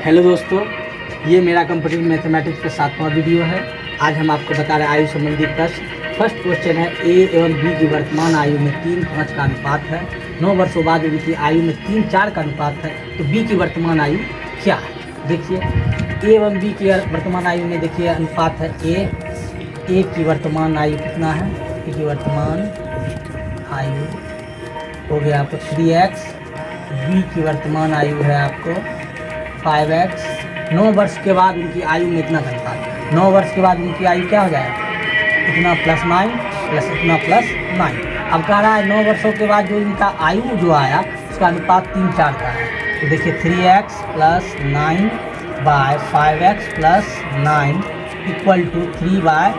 Hello दोस्तों, ये मेरा कंप्यूटर मैथमेटिक्स का 7वां वीडियो है। आज हम आपको बता रहे हैं आयु संबंधी प्रश्न। फर्स्ट क्वेश्चन है, ए एवं बी की वर्तमान आयु में 3:5 का अनुपात है। 9 वर्षों बाद उनकी आयु में 3:4 का अनुपात है, तो बी की वर्तमान आयु क्या है? देखिए, ए एवं बी की वर्तमान आयु में देखिए अनुपात है ए की वर्तमान आयु कितना है? ए की वर्तमान आयु हो गया आपको 3x, बी की वर्तमान आयु है आपको 5x। 9 वर्ष के बाद उनकी आयु में इतना का अनुपात, 9 वर्ष के बाद उनकी आयु क्या हो जाएगा? इतना प्लस 9 प्लस इतना प्लस 9। अब कह रहा है 9 वर्षों के बाद जो इनका आयु जो आया उसका अनुपात 3:4 का है। तो देखिए 3x plus 9 by 5x plus 9 equal to 3/4।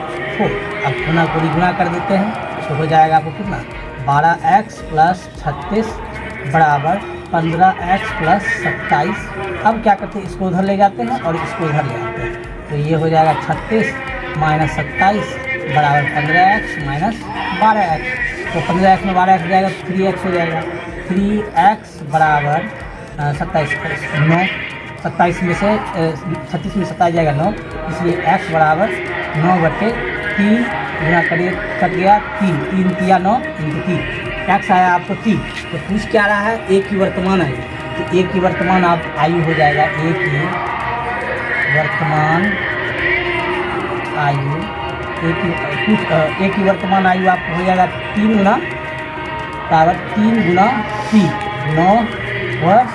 अब गुना को गुना कर देते हैं तो हो जाएगा आपको कितना? 12x प्लस 36 बराबर 15x प्लस 27। अब क्या करते हैं, इसको उधर ले जाते हैं और इसको इधर ले आते हैं, तो ये हो जाएगा 36 माइनस 27 बराबर 15x माइनस 12x। तो 15x में 12x जाएगा तो 3x हो जाएगा। 3x बराबर 27 में से 36 में 27 जाएगा 9, इसलिए x बराबर 9/3 गुना करिए, कट गया 3 3 9 इंटू 3, x आया आपको 3। तो पूछ क्या रहा है? ए की वर्तमान आयु, तो ए की वर्तमान आप आयु हो जाएगा ए की वर्तमान आयु, ए की वर्तमान आयु आपको हो जाएगा 3 गुना बराबर 3 गुना 3 9 वर्ष।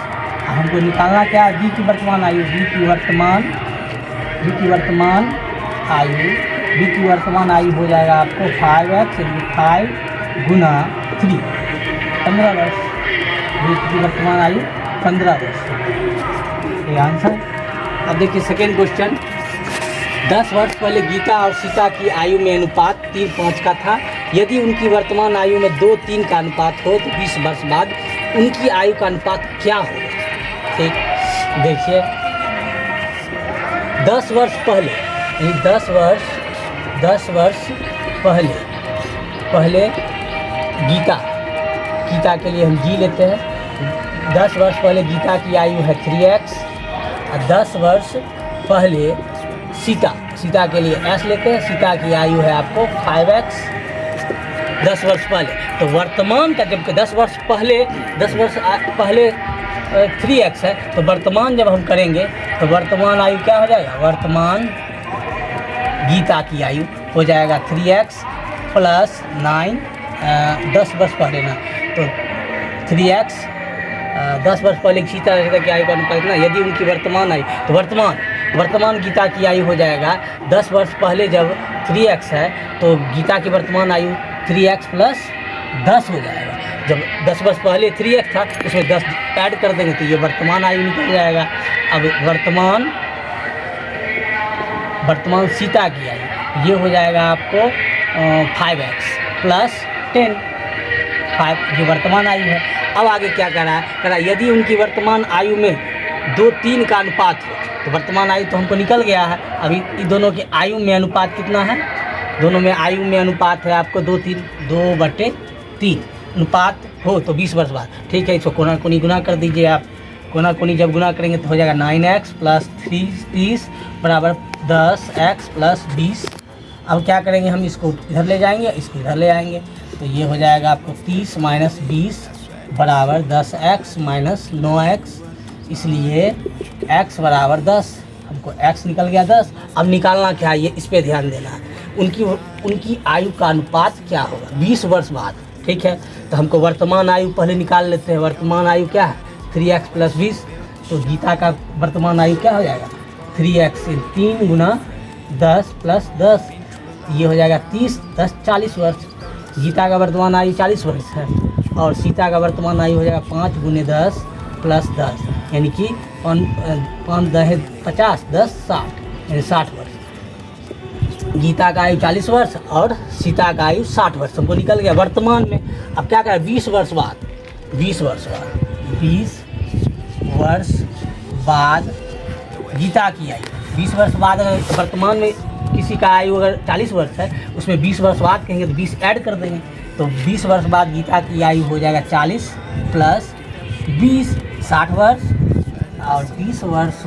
हमको निकालना क्या है? बी की वर्तमान आयु, बी की वर्तमान आयु हो जाएगा आपको 5x इंटू 5 गुना 3, 15 वर्ष। बी की वर्तमान आयु 15 वर्ष, ये आंसर। अब देखिए सेकेंड क्वेश्चन, 10 वर्ष पहले गीता और सीता की आयु में अनुपात 3:5 का था। यदि उनकी वर्तमान आयु में 2:3 का अनुपात हो तो 20 वर्ष बाद उनकी आयु का अनुपात क्या होगा? ठीक, देखिए 10 वर्ष पहले, 10 वर्ष पहले गीता के लिए हम जी लेते हैं। 10 वर्ष पहले गीता की आयु है 3x और 10 वर्ष पहले सीता के लिए s लेते हैं। सीता की आयु है आपको 5x 10 वर्ष पहले। तो वर्तमान का जब 10 वर्ष पहले 3x है, तो वर्तमान जब हम करेंगे तो वर्तमान आयु क्या हो जाएगा? वर्तमान गीता की आयु हो जाएगा 3x प्लस 9, 10 वर्ष पहले ना, तो 3x 10 वर्ष पहले सीता की आयु का अनुपात ना। यदि उनकी वर्तमान आयु, तो वर्तमान गीता की आयु हो जाएगा 10 वर्ष पहले जब 3x है तो गीता की वर्तमान आयु 3x प्लस 10 हो जाएगा। जब 10 वर्ष पहले 3x था उसमें 10 ऐड कर देंगे तो ये वर्तमान आयु निकल जाएगा। अब वर्तमान सीता की आयु ये हो जाएगा आपको 5x प्लस 10, 5 जो वर्तमान आयु है। अब आगे क्या कह रहा है? यदि उनकी वर्तमान आयु में 2:3 का अनुपात हो, तो वर्तमान आयु तो हमको निकल गया है। अभी इन दोनों की आयु में अनुपात कितना है? दोनों में आयु में अनुपात है आपको 2/3 अनुपात हो तो 20 वर्ष बाद। ठीक है, इसको कोना कोनी गुना कर दीजिए आप। कोना कोनी जब गुना करेंगे तो हो जाएगा 9x प्लस 30 बराबर 10x प्लस 20। अब क्या करेंगे, हम इसको इधर ले जाएंगे, इसको इधर ले आएंगे, तो ये हो जाएगा आपको 30 माइनस 20 बराबर 10x माइनस 9x, इसलिए x बराबर 10। हमको x निकल गया 10। अब निकालना क्या है, ये इस पर ध्यान देना है। उनकी आयु का अनुपात क्या होगा 20 वर्ष बाद। ठीक है, तो हमको वर्तमान आयु पहले निकाल लेते हैं। वर्तमान आयु क्या है? 3x plus 20। तो गीता का वर्तमान आयु क्या हो जाएगा? 3x 3 गुना 10 प्लस 10, ये हो जाएगा 30, 10 40 वर्ष। गीता का वर्तमान आयु 40 वर्ष है और सीता का वर्तमान आयु हो जाएगा 5 गुने 10 प्लस 10, यानी कि 5 10 50 10 60, यानी 60 वर्ष। गीता का आयु 40 वर्ष और सीता का आयु 60 वर्ष हमको निकल गया वर्तमान में। अब क्या करें? 20 वर्ष बाद गीता की आयु, 20 वर्ष बाद अगर वर्तमान में किसी का आयु अगर 40 वर्ष है उसमें 20 वर्ष बाद कहेंगे तो 20 ऐड कर देंगे, तो 20 वर्ष बाद गीता की आयु हो जाएगा 40 प्लस 20 60 वर्ष और 20 वर्ष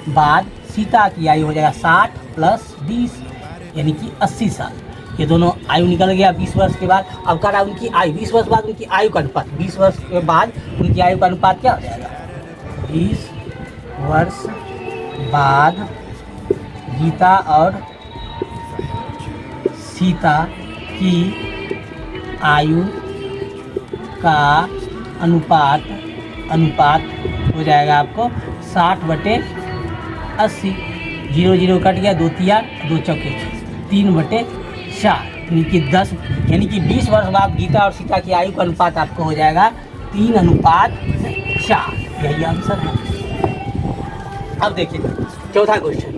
बाद सीता की आयु हो जाएगा 60 प्लस 20 यानी कि 80 साल। ये दोनों आयु निकल गया 20 वर्ष के बाद। अब कह रहा उनकी आयु 20 वर्ष बाद उनकी आयु का अनुपात, 20 वर्ष के बाद उनकी आयु का अनुपात क्या हो जाएगा? 20 वर्ष बाद गीता और सीता की आयु का अनुपात हो जाएगा आपको 60/80। 0 कट गया, 2 तिया 2 चौके 3/4 यानी कि 10 यानी कि 20 वर्ष बाद गीता और सीता की आयु का अनुपात आपको हो जाएगा 3:4। यही आंसर है। अब देखिए चौथा क्वेश्चन,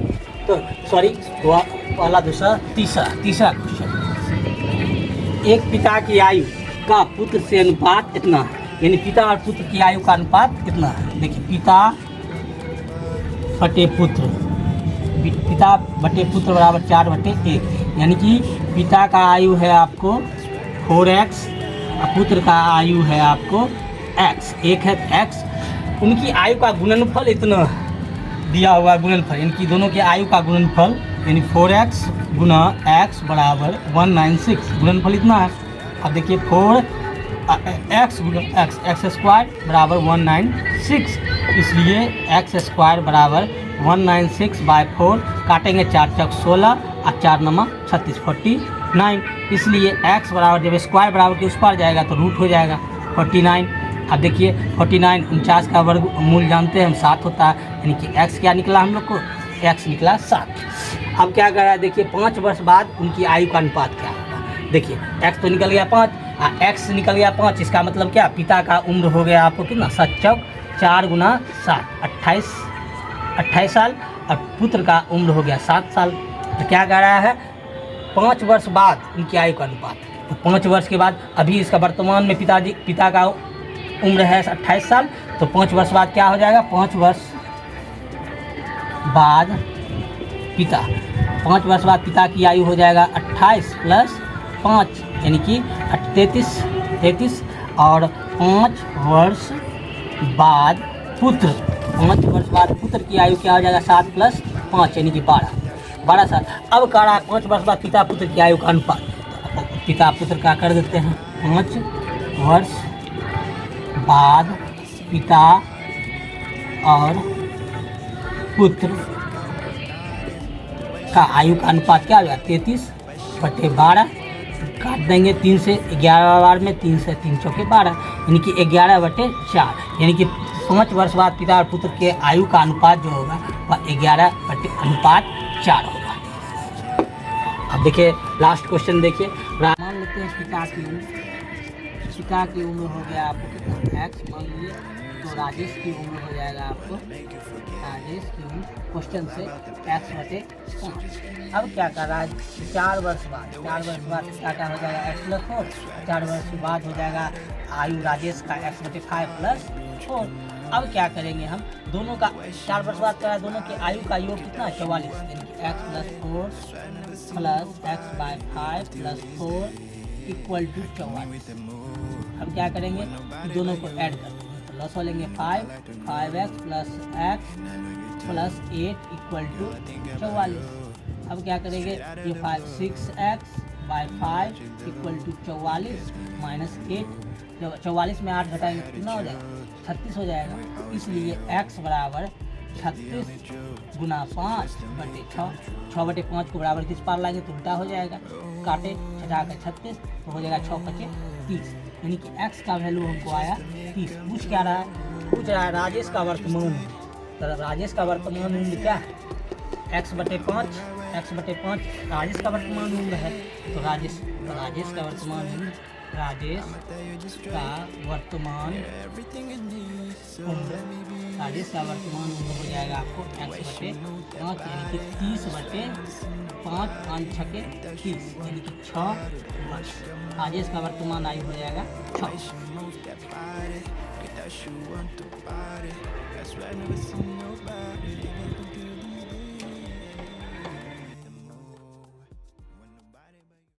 तो सॉरी पहला दूसरा तीसरा क्वेश्चन। एक पिता की आयु का पुत्र से अनुपात इतना है, यानी पिता और पुत्र की आयु का अनुपात कितना है? देखिए पिता बटे पुत्र बराबर 4/1, यानी कि पिता का आयु है आपको 4x और पुत्र का आयु है आपको x। एक है x, उनकी आयु का गुणनफल इतना दिया हुआ गुणनफल, यानी कि दोनों के आयु का गुणनफल यानी 4x गुना x बराबर 196, गुणनफल इतना है। अब देखिए 4x गुना x स्क्वायर बराबर 196, इसलिए x² बराबर 196/4 काटेंगे 4 चौक 16 और 4 9 36 49, इसलिए x बराबर जब स्क्वायर बराबर के उस पार जाएगा तो रूट हो जाएगा 49। अब देखिए 49 49 का वर्ग मूल जानते हैं हम 7 होता है, यानी कि x क्या निकला हम लोग को? x निकला 7। अब क्या कर रहा है देखिए 5 वर्ष बाद उनकी आयु का अनुपात क्या होगा? देखिए x तो निकल गया 5 और x निकल गया 5, इसका मतलब क्या? पिता का उम्र हो गया आपको कितना? 7 चौक 4 गुना 7 28 साल और पुत्र का उम्र हो गया 7 साल। तो क्या कह रहा है 5 वर्ष बाद उनकी आयु का अनुपात। तो 5 वर्ष के बाद अभी इसका वर्तमान में पिता का उम्र है 28 साल, तो 5 वर्ष बाद क्या हो जाएगा? 5 वर्ष बाद पिता की आयु हो जाएगा 28 प्लस 5 यानी कि 33 और 5 वर्ष बाद पुत्र की आयु क्या हो जाएगा? 7 प्लस 5 यानी कि 12 साल। अब कह रहा है 5 वर्ष बाद पिता पुत्र की आयु का अनुपात, तो पिता पुत्र का कर देते हैं। 5 वर्ष बाद पिता और पुत्र का आयु का अनुपात क्या हो जाएगा? 33/12 काट देंगे 3 से 11 बार में, 3 से 3 चौके 12 यानी कि 11/4, यानी कि 5 वर्ष बाद पिता और पुत्र के आयु का अनुपात जो होगा वह 11/4 होगा। अब देखिए लास्ट क्वेश्चन देखिए, मान लेते हैं पिता की उम्र हो गया आपको कितना? x मान लीजिए, तो राजेश की उम्र हो जाएगा आपको, राजेश की उम्र क्वेश्चन से x/5। अब क्या कर रहा है 4 वर्ष बाद पिता का हो जाएगा x+4, 4 वर्ष बाद हो जाएगा आयु राजेश का x/5 + 4। अब क्या करेंगे हम दोनों का 4 वर्ष बाद क्या है, दोनों के आयु का योग कितना है? 44, यानी कि x+4 + x/5 + 4 = 44। हम क्या करेंगे दोनों को ऐड कर देंगे, तो लॉस हो लेंगे 5x + x + 8 = 44। अब क्या करेंगे ये 6x/5 = 44 - 8, जब 44 में 8 घटाएंगे तो कितना हो जाएगा? 36 हो जाएगा। इसलिए x बराबर 36 गुना 5/6, 6/5 को बराबर किस पार लाएंगे तो उल्टा हो जाएगा, काटे छठा का 36 तो हो जाएगा 6×5 = 30, यानी कि x का वैल्यू हमको आया 30। पूछ रहा है राजेश का वर्तमान, तो राजेश का वर्तमान उम्र क्या है? x/5 राजेश का वर्तमान उम्र है, तो राजेश का वर्तमान उम्र हो जाएगा आपको x/5 यानी कि 30/5 5 6 30 यानी कि 6 वर्ष। राजेश का वर्तमान आयु हो जाएगा 6।